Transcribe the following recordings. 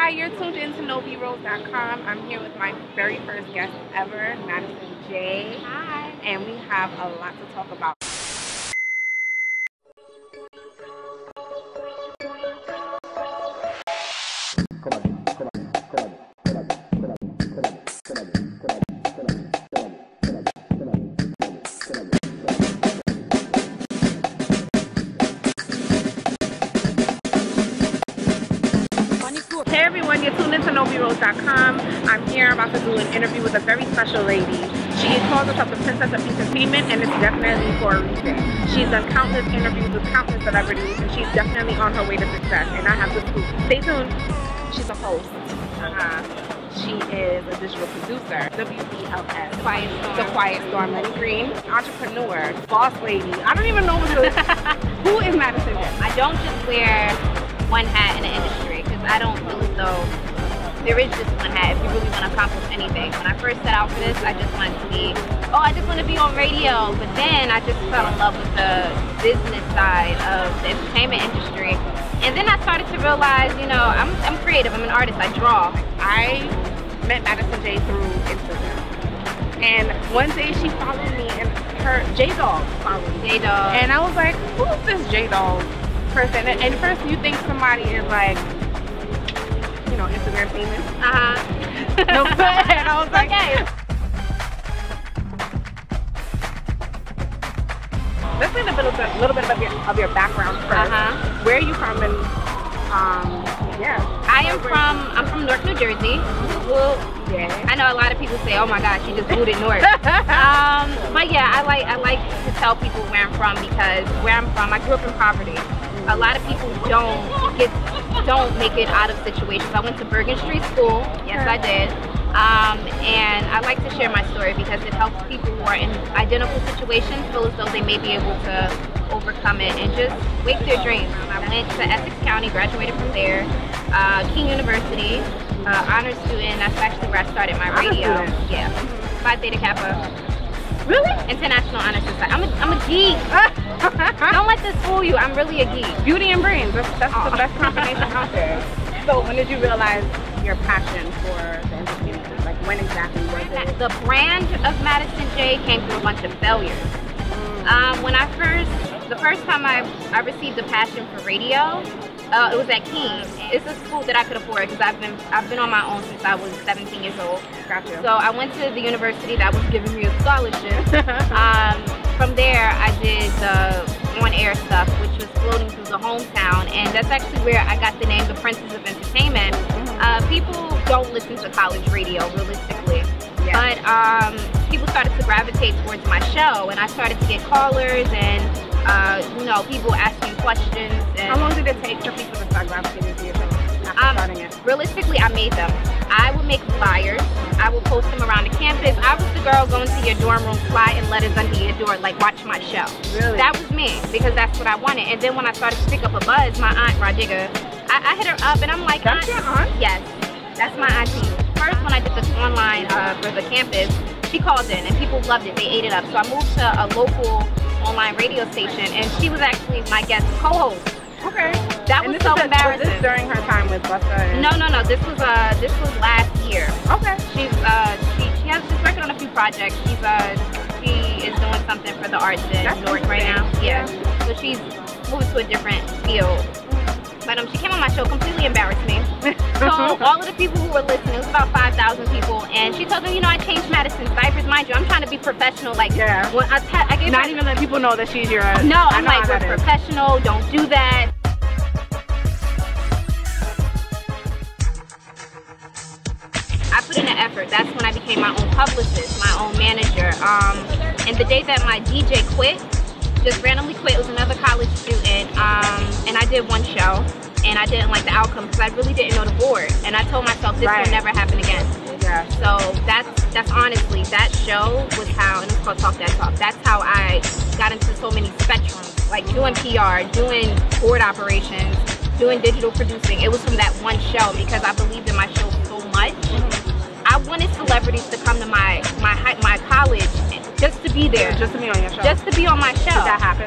Hi, you're tuned into NoveeRose.com. I'm here with my very first guest ever, Madison Jaye. Hi. And we have a lot to talk about. Hey everyone, you're tuned into NoveeRose.com. I'm here about to do an interview with a very special lady. She calls herself the Princess of Entertainment, and it's definitely for a reason. She's done countless interviews with countless celebrities, and she's definitely on her way to success. And I have the scoop. Stay tuned. She's a host. She is a digital producer, WBLS, The Quiet Storm, Lenny Green, entrepreneur, boss lady. I don't even know who is Madison Jaye. I don't just wear one hat in the industry because I don't feel as though there is just one hat if you really want to accomplish anything. When I first set out for this, I just wanted to be, I just want to be on radio. But then I just fell in love with the business side of the entertainment industry. And then I started to realize, you know, I'm creative, I'm an artist, I draw. I met Madison Jaye through Instagram. And one day she followed me and her J-Dog followed me. J-Dog. And I was like, who's this J-Dog person? And first you think somebody is like, you know, Instagram famous. No, and I was like, okay. Let's get a little bit of your background first. Where are you from? And yeah. I'm from Newark, New Jersey. Well, yeah. I know a lot of people say, "Oh my gosh, you just moved to Newark." But yeah, I like to tell people where I'm from because where I'm from, I grew up in poverty. A lot of people don't make it out of situations. I went to Bergen Street School. Yes, I did. And I like to share my story because it helps people who are in identical situations feel as though they may be able to overcome it and just wake their dreams. I went to Essex County, graduated from there. King University, honors student. That's actually where I started my radio. Yeah, Phi Theta Kappa. Really? International Honor Society. I'm a geek. Don't let this fool you. I'm really a geek. Beauty and brains. That's the best combination out there. So when did you realize your passion for the entertainment? Like when exactly was it? The brand of Madison Jaye came through a bunch of failures. The first time I received a passion for radio, it was at King. It's a school that I could afford because I've been on my own since I was 17 years old. Gotcha. So I went to the university that was giving me a scholarship. From there, I did the on-air stuff, which was floating through the hometown, and that's actually where I got the name the Princess of Entertainment. People don't listen to college radio realistically, but people started to gravitate towards my show, and I started to get callers and you know, people asking questions. And how long did it take for people to start gravitating to your show after starting it? Realistically, I made them. I would make flyers. I would post them around the campus. I was the girl going to your dorm room, sliding letters under your door, like, watch my show. Really? That was me, because that's what I wanted. And then when I started to pick up a buzz, my aunt, Rodiga, I hit her up and I'm like, that's your aunt? Yes, that's my auntie. First, when I did this online for the campus, she called in and people loved it. They ate it up. So I moved to a local online radio station and she was actually my guest co-host. Okay. That was so embarrassing. Was this during her time with Busta? No. This was last year. Okay. She's working on a few projects. She is doing something for the arts in Newark right now. Yeah. So she's moved to a different field. But she came on my show, completely embarrassed me. So all of the people who were listening, it was about 5,000 people, and she told them, you know, I changed Madison's diapers. Mind you, I'm trying to be professional. Like, when I gave not even let people know that she's your. No, I'm like, we're professional. Don't do that. I put in the effort. That's when I became my own publicist, my own manager. And the day that my DJ quit, just randomly quit, it was another college student, and I did one show, and I didn't like the outcome because I really didn't know the board, and I told myself this will never happen again. Yeah. So that's honestly, that show was how, and it's called Talk That Talk, that's how I got into so many spectrums, like doing PR, doing board operations, doing digital producing. It was from that one show because I believed in my show so much. I wanted celebrities to come to my college just to be there. Just to be on your show. Just to be on my show. Did that happen?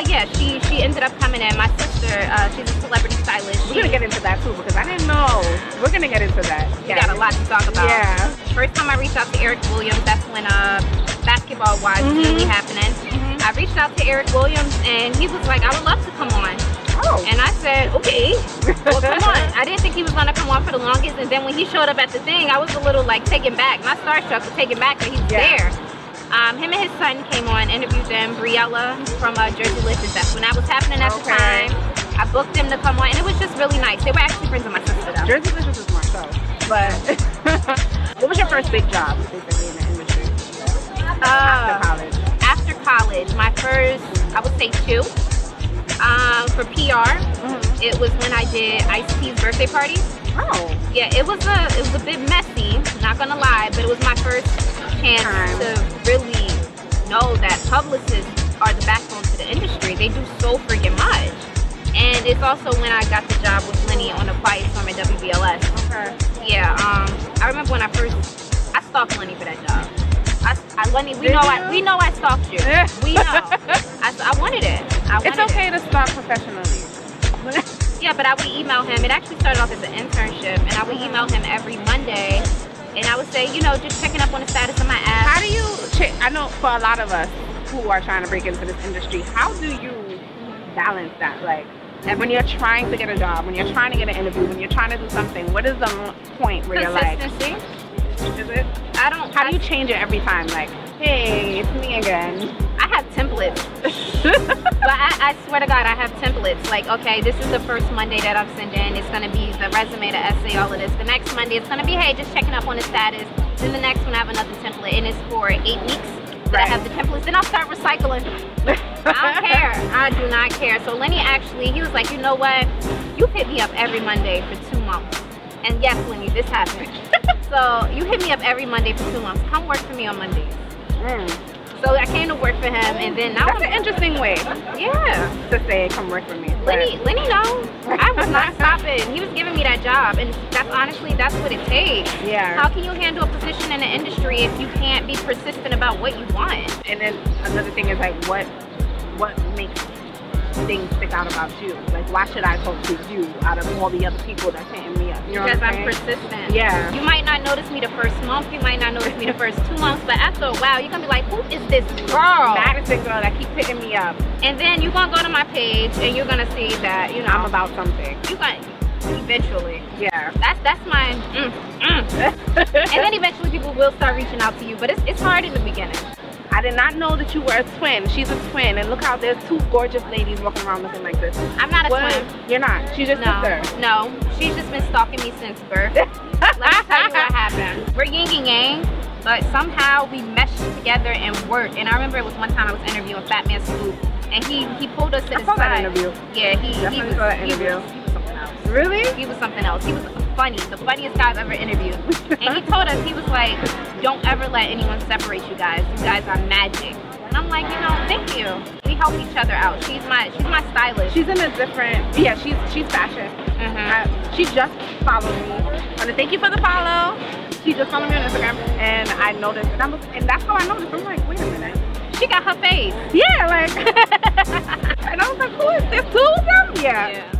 Yeah, she ended up coming in. My sister, she's a celebrity stylist. We're gonna get into that too because I didn't know. We're gonna get into that. We got a lot to talk about. Yeah. First time I reached out to Eric Williams, that's when basketball-wise was really happening. I reached out to Eric Williams and he was like, I would love to come on. Oh. And I said, okay, well, come on. I didn't think he was gonna come on for the longest, and then when he showed up at the thing, I was a little like taken back. Not starstruck, but taken back that he's there. Him and his son came on, interviewed them, Briella from Jerseylicious. That's when that was happening at the time. I booked them to come on, and it was just really nice. They were actually friends of my sister though. Jerseylicious is my show. But what was your first big job basically in the industry? After college. After college, my first, I would say 2. For PR, it was when I did Ice-T's birthday party. Oh. Yeah, it was a bit messy, not gonna lie, but it was my first chance to really know that publicists are the backbone to the industry. They do so freaking much. And it's also when I got the job with Lenny on A Quiet Storm at WBLS. Okay. Yeah, I remember when I stalked Lenny for that job. Lenny, we know I stalked you. We know. I wanted it. It's okay to stalk professionally. Yeah, but I would email him. It actually started off as an internship, and I would email him every Monday, and I would say, you know, just checking up on the status of my app. How do you I know for a lot of us who are trying to break into this industry, how do you balance that? Like, and when you're trying to get a job, when you're trying to get an interview, when you're trying to do something, what is the point where you're like... Consistency. Is it? How do you change it every time? Like, hey, it's me again. I have templates. But I swear to God, I have templates. Like, okay, this is the first Monday that I'm sending. It's going to be the resume, the essay, all of this. The next Monday, it's going to be, hey, just checking up on the status. Then the next one, I have another template, and it's for 8 weeks. That I have the templates. Then I'll start recycling. I don't care. I do not care. So Lenny actually, he was like, you know what? You hit me up every Monday for 2 months. And yes, Lenny, this happened. So you hit me up every Monday for 2 months. Come work for me on Mondays. So I came to work for him, and then now that's an interesting way. Yeah. To say, come work for me. Lenny knows. I was not stopping. He was giving me that job, and that's honestly, that's what it takes. Yeah. How can you handle a position in the industry if you can't be persistent about what you want? And then another thing is like, what makes things stick out about you? Like, why should I talk to you out of all the other people that's hitting me up? You know because what I'm persistent. Yeah. You might not notice me the first month, you might not notice me the first 2 months, but after a while, you're gonna be like, who is this girl? Madison girl that keeps hitting me up. And then you're gonna go to my page and you're gonna see that, you know, I'm about something. You got eventually. Yeah. That's my And then eventually people will start reaching out to you, but it's hard in the beginning. I did not know that you were a twin. She's a twin, and look how there's 2 gorgeous ladies walking around looking like this. I'm not a twin. You're not. She's your sister. No, she's just been stalking me since birth. Let me tell you what happened. We're yin and yang, but somehow we meshed together and worked. And I remember it was one time I was interviewing Fat Man Scoop, and he pulled us to the side. That interview. Yeah, he was something else. Really? He was something else. He was funny, the funniest guy I've ever interviewed. And he told us, he was like, don't ever let anyone separate you guys. You guys are magic. And I'm like, you know, thank you. We help each other out. She's my stylist. She's in a different, yeah, she's fashion. She just followed me. I want to thank you for the follow. She just followed me on Instagram, and I noticed, and that's how I noticed. I'm like, wait a minute. She got her face. Yeah, like, and I was like, who is this? 2 of them? Yeah.